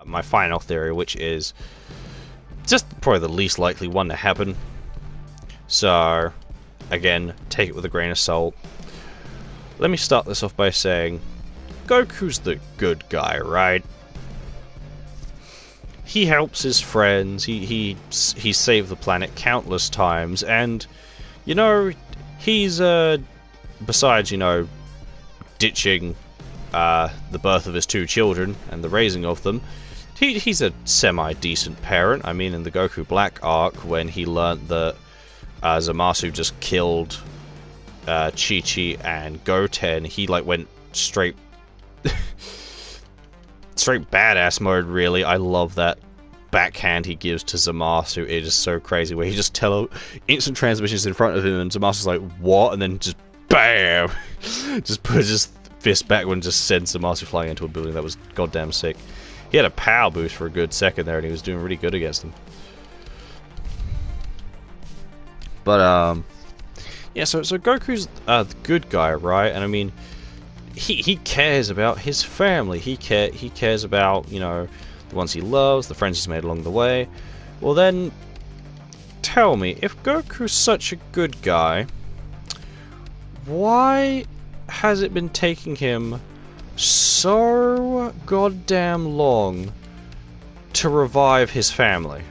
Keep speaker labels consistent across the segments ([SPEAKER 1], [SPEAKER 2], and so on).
[SPEAKER 1] my final theory, which is just probably the least likely one to happen. So, again, take it with a grain of salt. Let me start this off by saying, Goku's the good guy, right? He helps his friends, he saved the planet countless times, and, you know, he's, besides, you know, ditching the birth of his 2 children and the raising of them, he's a semi-decent parent. I mean, in the Goku Black arc, when he learnt that Zamasu just killed Chi-Chi and Goten, he like went straight badass mode, really. I love that backhand he gives to Zamasu. It is so crazy, where he just instant transmissions in front of him and Zamasu's like, what? And then just BAM! Just puts his fist back and just sends Zamasu flying into a building. That was goddamn sick. He had a power boost for a good second there, and he was doing really good against him. But, yeah, so Goku's the good guy, right? And I mean, he cares about his family. He cares about, you know, the ones he loves, the friends he's made along the way. Well then, tell me, if Goku's such a good guy, why has it been taking him so goddamn long to revive his family?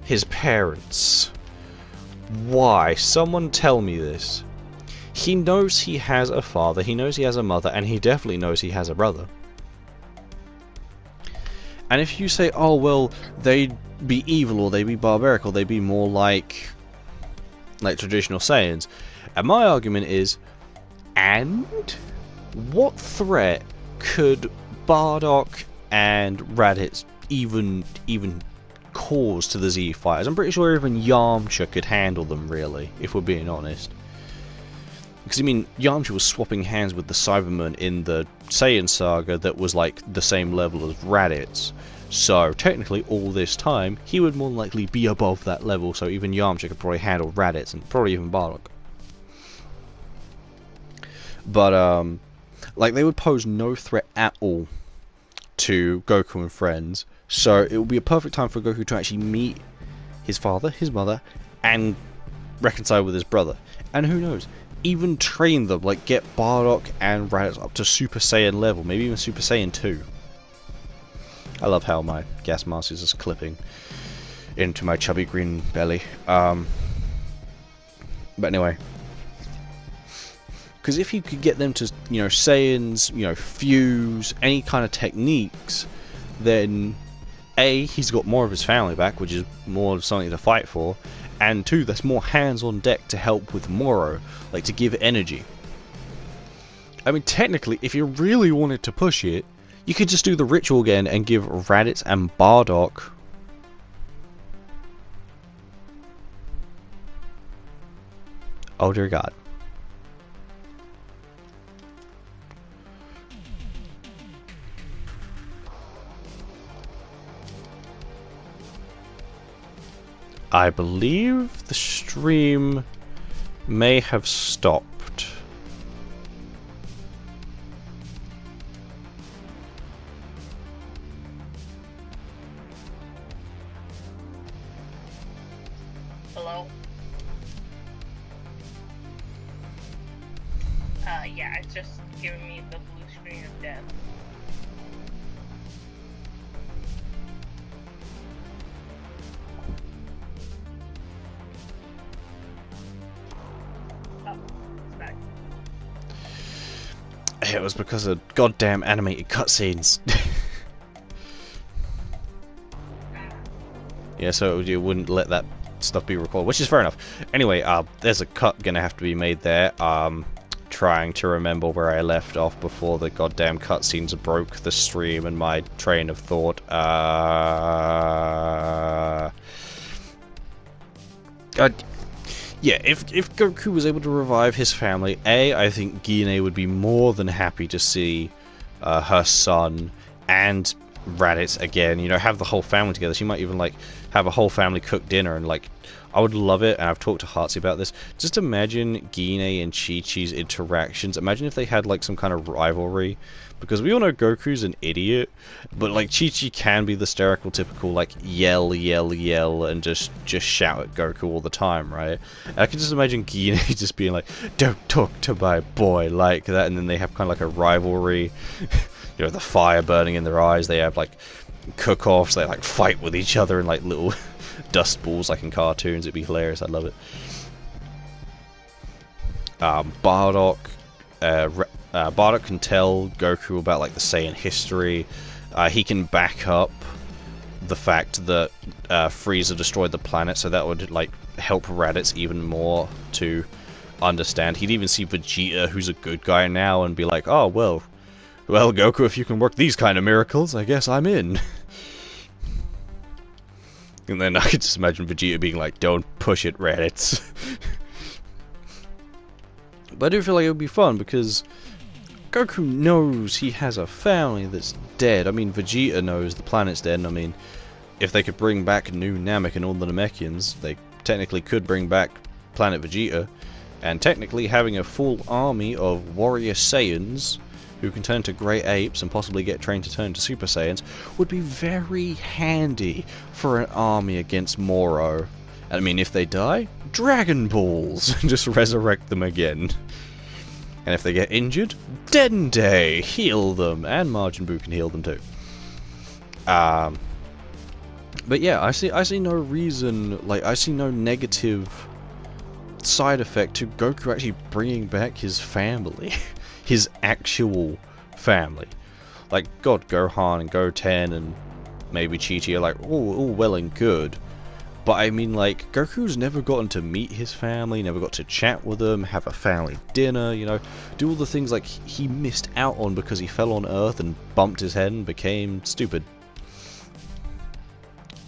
[SPEAKER 1] His parents? Why? Someone tell me this. He knows he has a father, he knows he has a mother, and he definitely knows he has a brother. And if you say, oh well, they'd be evil, or they'd be barbaric, or they'd be more like traditional Saiyans, and my argument is, and what threat could Bardock and Raditz even cause to the Z fighters? I'm pretty sure even Yamcha could handle them, really, if we're being honest. Because, I mean, Yamcha was swapping hands with the Cybermen in the Saiyan saga that was, like, the same level as Raditz. So, technically, all this time, he would more likely be above that level, so even Yamcha could probably handle Raditz, and probably even Bardock. But, like, they would pose no threat at all to Goku and friends, so it would be a perfect time for Goku to actually meet his father, his mother, and reconcile with his brother. And who knows, even train them, like get Bardock and Raditz up to Super Saiyan level, maybe even Super Saiyan 2. I love how my gas mask is just clipping into my chubby green belly. But anyway, because if you could get them to, you know, Saiyans, you know, fuse any kind of techniques, then A, he's got more of his family back, which is more of something to fight for, and 2, that's more hands on deck to help with Moro, like to give energy. I mean, technically, if you really wanted to push it, you could just do the ritual again and give Raditz and Bardock oh dear god. I believe the stream may have stopped.
[SPEAKER 2] Hello? Yeah, it's just giving me the blue screen of death.
[SPEAKER 1] It was because of goddamn animated cutscenes. Yeah, so you wouldn't let that stuff be recorded, which is fair enough. Anyway, there's a cut gonna have to be made there. Trying to remember where I left off before the goddamn cutscenes broke the stream and my train of thought. Yeah, if Goku was able to revive his family, I think Guinea would be more than happy to see her son and Raditz again, you know, have the whole family together. She might even like have a whole family cook dinner, and like I would love it, and I've talked to Heartsy about this. Just imagine Gine and Chi-Chi's interactions. Imagine if they had like some kind of rivalry, because we all know Goku's an idiot, but like Chi-Chi can be the stereotypical like yell, yell, yell, and just shout at Goku all the time, right? And I can just imagine Gine just being like, "Don't talk to my boy," like that, and then they have kind of like a rivalry. You know, the fire burning in their eyes. They have like cook-offs. They like fight with each other in like little dust balls, like in cartoons. It'd be hilarious. I'd love it. Bardock. Bardock can tell Goku about like the Saiyan history. He can back up the fact that Frieza destroyed the planet, so that would like help Raditz even more to understand. He'd even see Vegeta, who's a good guy now, and be like, "Oh well, Goku, if you can work these kind of miracles, I guess I'm in." And then I could just imagine Vegeta being like, "Don't push it, Raditz." But I do feel like it would be fun, because Goku knows he has a family that's dead. I mean, Vegeta knows the planet's dead, and I mean, if they could bring back New Namek and all the Namekians, they technically could bring back Planet Vegeta, and technically having a full army of warrior Saiyans who can turn to Grey Apes and possibly get trained to turn to Super Saiyans would be very handy for an army against Moro. And I mean, if they die, Dragon Balls! Just resurrect them again. And if they get injured, Dende! Heal them! And Majin Buu can heal them too. But yeah, I see no reason, like, I see no negative side effect to Goku actually bringing back his family. His actual family. Like, God, Gohan and Goten and maybe Chi-Chi are like, all well and good. But I mean, like, Goku's never gotten to meet his family, never got to chat with them, have a family dinner, you know, do all the things like he missed out on because he fell on Earth and bumped his head and became stupid.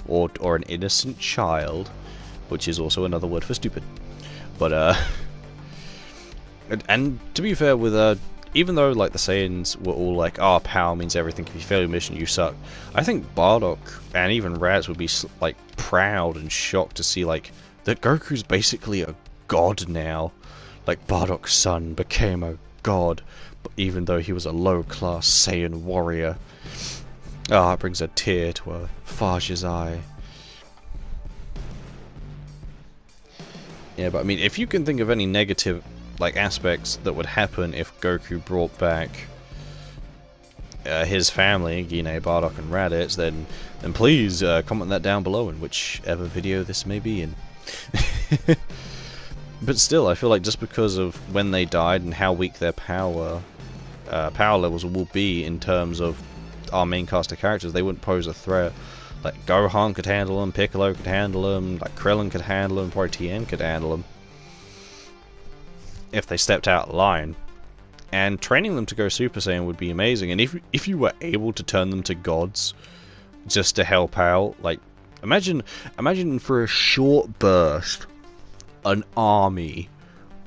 [SPEAKER 1] Or an innocent child, which is also another word for stupid. But, and to be fair, with, even though, like, the Saiyans were all like, "Oh, power means everything, if you fail your mission, you suck," I think Bardock and even Raditz would be, like, proud and shocked to see, like, that Goku's basically a god now. Like, Bardock's son became a god, even though he was a low-class Saiyan warrior. Ah, it brings a tear to a Faja's eye. Yeah, but I mean, if you can think of any negative, like, aspects that would happen if Goku brought back his family, Gine, Bardock, and Raditz, then please comment that down below in whichever video this may be in. But still, I feel like just because of when they died and how weak their power levels will be in terms of our main cast of characters, they wouldn't pose a threat. Like, Gohan could handle them, Piccolo could handle them, like, Krillin could handle them, probably Tien could handle them, if they stepped out of line. And training them to go Super Saiyan would be amazing. And if you were able to turn them to gods just to help out, like, imagine for a short burst an army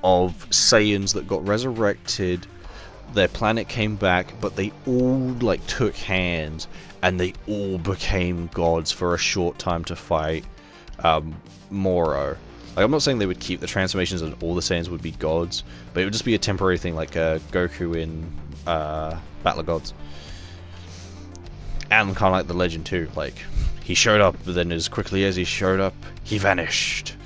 [SPEAKER 1] of Saiyans that got resurrected, their planet came back, but they all, like, took hands and they all became gods for a short time to fight Moro. Like, I'm not saying they would keep the transformations and all the Saiyans would be gods, but it would just be a temporary thing, like Goku in Battle of Gods. And kind of like the Legend too, like, he showed up, but then as quickly as he showed up, he vanished.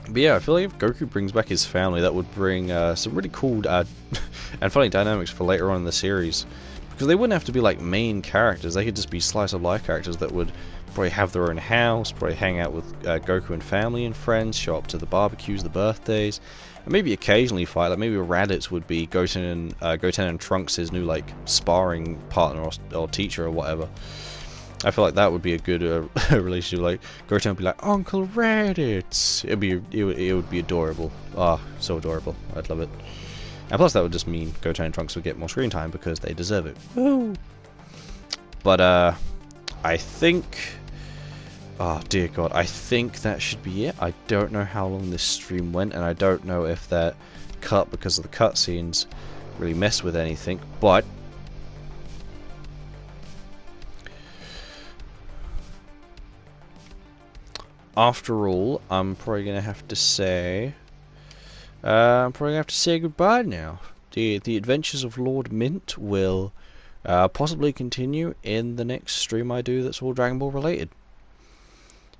[SPEAKER 1] But yeah, I feel like if Goku brings back his family, that would bring some really cool and funny dynamics for later on in the series. Because they wouldn't have to be like main characters, they could just be slice of life characters that would probably have their own house, probably hang out with Goku and family and friends, show up to the barbecues, the birthdays, and maybe occasionally fight. Like, maybe Raditz would be Goten and Trunks' new, like, sparring partner or teacher or whatever. I feel like that would be a good relationship. Like, Goten would be like, "Uncle Raditz." It would be adorable. Ah, so adorable. I'd love it. And plus, that would just mean Goten and Trunks would get more screen time because they deserve it. Woo! But I think, oh dear God, I think that should be it. I don't know how long this stream went, and I don't know if that cut because of the cutscenes really messed with anything, but after all, I'm probably gonna have to say, goodbye now. The adventures of Lord Mint will possibly continue in the next stream I do that's all Dragon Ball related.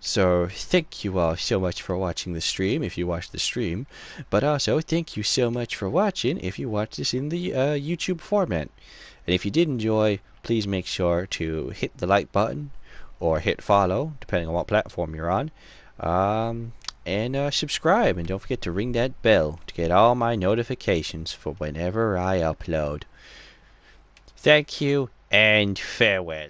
[SPEAKER 1] So thank you all so much for watching the stream if you watch the stream, but also thank you so much for watching if you watch this in the YouTube format. And if you did enjoy, please make sure to hit the like button or hit follow, depending on what platform you're on, and subscribe, and don't forget to ring that bell to get all my notifications for whenever I upload. Thank you and farewell.